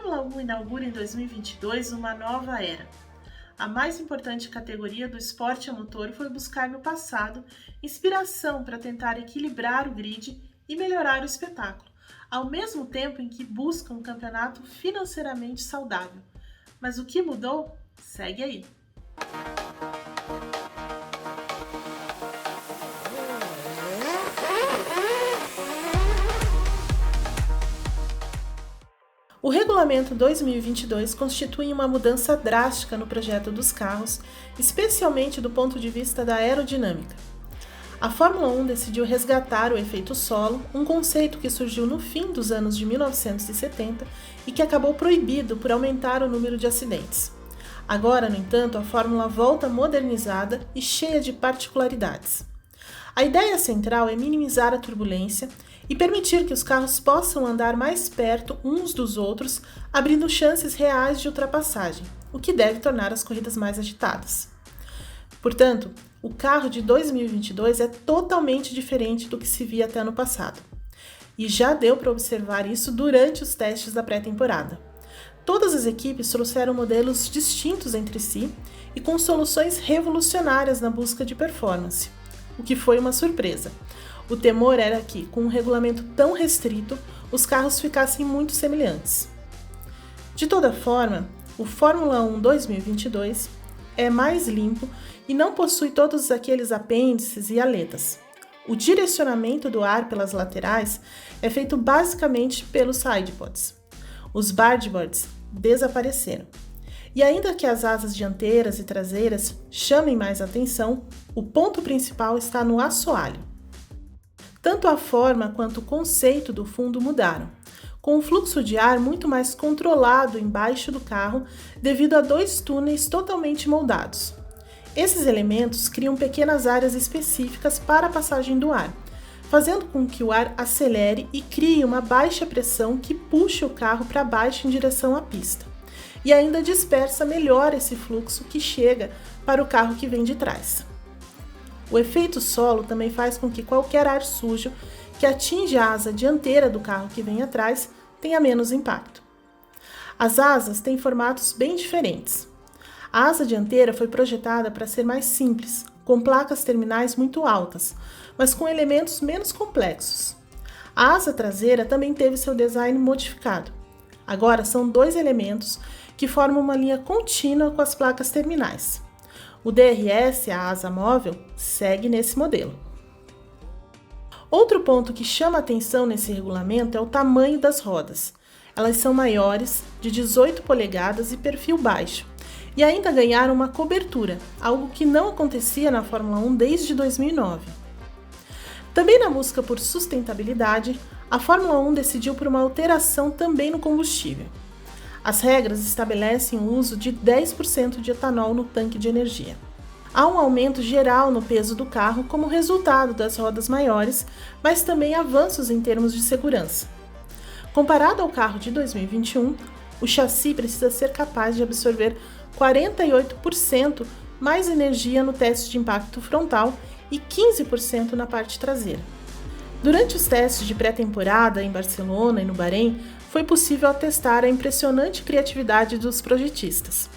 Fórmula 1 inaugura em 2022 uma nova era. A mais importante categoria do esporte a motor foi buscar no passado inspiração para tentar equilibrar o grid e melhorar o espetáculo, ao mesmo tempo em que busca um campeonato financeiramente saudável. Mas o que mudou? Segue aí! O Regulamento 2022 constitui uma mudança drástica no projeto dos carros, especialmente do ponto de vista da aerodinâmica. A Fórmula 1 decidiu resgatar o efeito solo, um conceito que surgiu no fim dos anos de 1970 e que acabou proibido por aumentar o número de acidentes. Agora, no entanto, a Fórmula volta modernizada e cheia de particularidades. A ideia central é minimizar a turbulência e permitir que os carros possam andar mais perto uns dos outros, abrindo chances reais de ultrapassagem, o que deve tornar as corridas mais agitadas. Portanto, o carro de 2022 é totalmente diferente do que se via até no passado. E já deu para observar isso durante os testes da pré-temporada. Todas as equipes trouxeram modelos distintos entre si e com soluções revolucionárias na busca de performance, o que foi uma surpresa. O temor era que, com um regulamento tão restrito, os carros ficassem muito semelhantes. De toda forma, o Fórmula 1 2022 é mais limpo e não possui todos aqueles apêndices e aletas. O direcionamento do ar pelas laterais é feito basicamente pelos sidepods. Os bargeboards desapareceram. E ainda que as asas dianteiras e traseiras chamem mais atenção, o ponto principal está no assoalho. Tanto a forma quanto o conceito do fundo mudaram, com um fluxo de ar muito mais controlado embaixo do carro devido a 2 túneis totalmente moldados. Esses elementos criam pequenas áreas específicas para a passagem do ar, fazendo com que o ar acelere e crie uma baixa pressão que puxe o carro para baixo em direção à pista, e ainda dispersa melhor esse fluxo que chega para o carro que vem de trás. O efeito solo também faz com que qualquer ar sujo que atinge a asa dianteira do carro que vem atrás tenha menos impacto. As asas têm formatos bem diferentes. A asa dianteira foi projetada para ser mais simples, com placas terminais muito altas, mas com elementos menos complexos. A asa traseira também teve seu design modificado. Agora são 2 elementos que formam uma linha contínua com as placas terminais. O DRS, a asa móvel, segue nesse modelo. Outro ponto que chama atenção nesse regulamento é o tamanho das rodas. Elas são maiores, de 18 polegadas e perfil baixo, e ainda ganharam uma cobertura, algo que não acontecia na Fórmula 1 desde 2009. Também na busca por sustentabilidade, a Fórmula 1 decidiu por uma alteração também no combustível. As regras estabelecem o uso de 10% de etanol no tanque de energia. Há um aumento geral no peso do carro como resultado das rodas maiores, mas também avanços em termos de segurança. Comparado ao carro de 2021, o chassi precisa ser capaz de absorver 48% mais energia no teste de impacto frontal e 15% na parte traseira. Durante os testes de pré-temporada em Barcelona e no Bahrein, foi possível atestar a impressionante criatividade dos projetistas.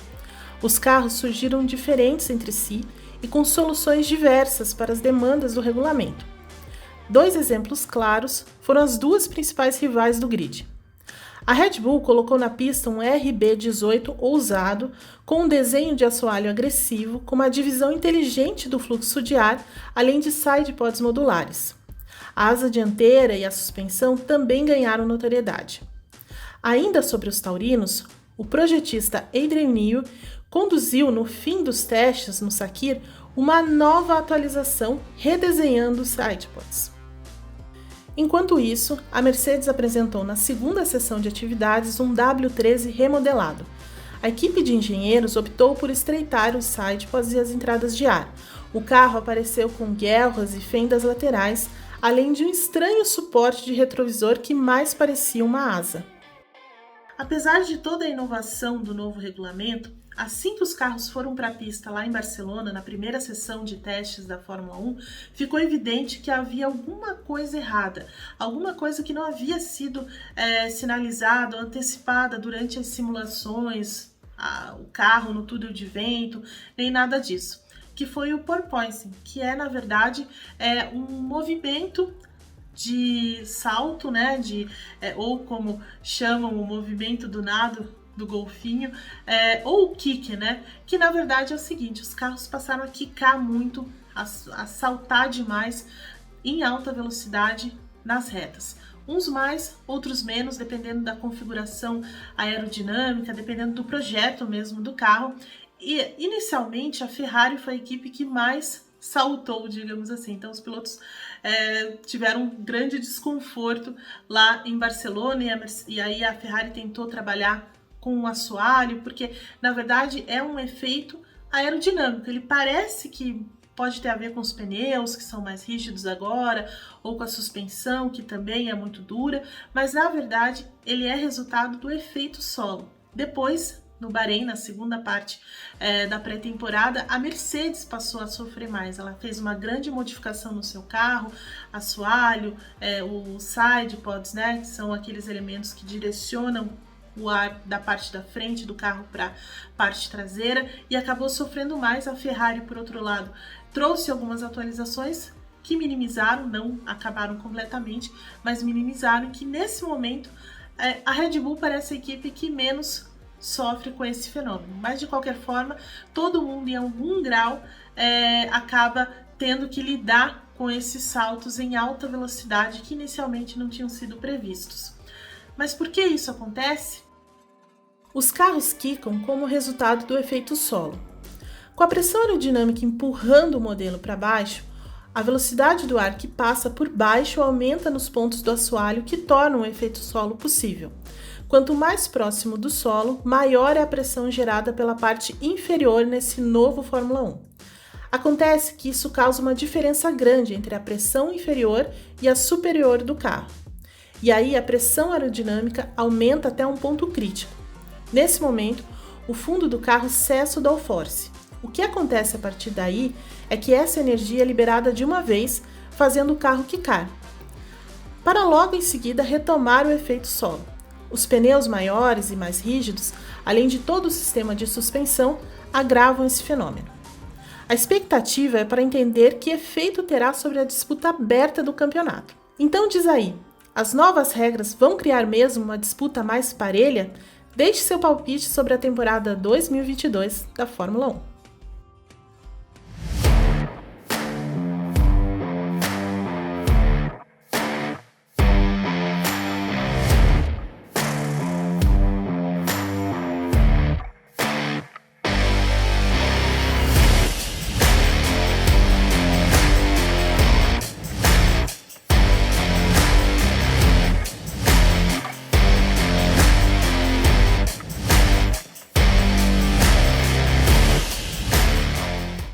Os carros surgiram diferentes entre si e com soluções diversas para as demandas do regulamento. 2 exemplos claros foram as 2 principais rivais do grid. A Red Bull colocou na pista um RB18 ousado, com um desenho de assoalho agressivo, com uma divisão inteligente do fluxo de ar, além de sidepods modulares. A asa dianteira e a suspensão também ganharam notoriedade. Ainda sobre os taurinos, o projetista Adrian Newey conduziu no fim dos testes no Sakir uma nova atualização redesenhando os sidepods. Enquanto isso, a Mercedes apresentou na segunda sessão de atividades um W13 remodelado. A equipe de engenheiros optou por estreitar os sidepods e as entradas de ar. O carro apareceu com guelras e fendas laterais, além de um estranho suporte de retrovisor que mais parecia uma asa. Apesar de toda a inovação do novo regulamento, assim que os carros foram para a pista lá em Barcelona, na primeira sessão de testes da Fórmula 1, ficou evidente que havia alguma coisa errada, alguma coisa que não havia sido sinalizada, antecipada durante as simulações, o carro no túnel de vento, nem nada disso, que foi o porpoising, que é, na verdade, um movimento de salto, né, ou como chamam o movimento do nado, do golfinho, ou o kick, né? Que na verdade é o seguinte: os carros passaram a quicar muito, a saltar demais em alta velocidade nas retas. Uns mais, outros menos, dependendo da configuração aerodinâmica, dependendo do projeto mesmo do carro. E inicialmente a Ferrari foi a equipe que mais saltou, digamos assim. Então os pilotos tiveram um grande desconforto lá em Barcelona, e aí a Ferrari tentou trabalhar com um assoalho, porque na verdade é um efeito aerodinâmico. Ele parece que pode ter a ver com os pneus, que são mais rígidos agora, ou com a suspensão, que também é muito dura, mas na verdade ele é resultado do efeito solo. Depois, no Bahrein, na segunda parte da pré-temporada, a Mercedes passou a sofrer mais. Ela fez uma grande modificação no seu carro, assoalho, os side pods, né, que são aqueles elementos que direcionam o ar da parte da frente do carro para a parte traseira, e acabou sofrendo mais. A Ferrari, por outro lado, trouxe algumas atualizações que minimizaram, não acabaram completamente, mas minimizaram, que nesse momento a Red Bull parece a equipe que menos sofre com esse fenômeno. Mas de qualquer forma, todo mundo em algum grau acaba tendo que lidar com esses saltos em alta velocidade que inicialmente não tinham sido previstos. Mas por que isso acontece? Os carros quicam como resultado do efeito solo. Com a pressão aerodinâmica empurrando o modelo para baixo, a velocidade do ar que passa por baixo aumenta nos pontos do assoalho, que tornam o efeito solo possível. Quanto mais próximo do solo, maior é a pressão gerada pela parte inferior nesse novo Fórmula 1. Acontece que isso causa uma diferença grande entre a pressão inferior e a superior do carro. E aí a pressão aerodinâmica aumenta até um ponto crítico. Nesse momento, o fundo do carro cessa o downforce. O que acontece a partir daí é que essa energia é liberada de uma vez, fazendo o carro quicar, para logo em seguida retomar o efeito solo. Os pneus maiores e mais rígidos, além de todo o sistema de suspensão, agravam esse fenômeno. A expectativa é para entender que efeito terá sobre a disputa aberta do campeonato. Então diz aí, as novas regras vão criar mesmo uma disputa mais parelha? Deixe seu palpite sobre a temporada 2022 da Fórmula 1.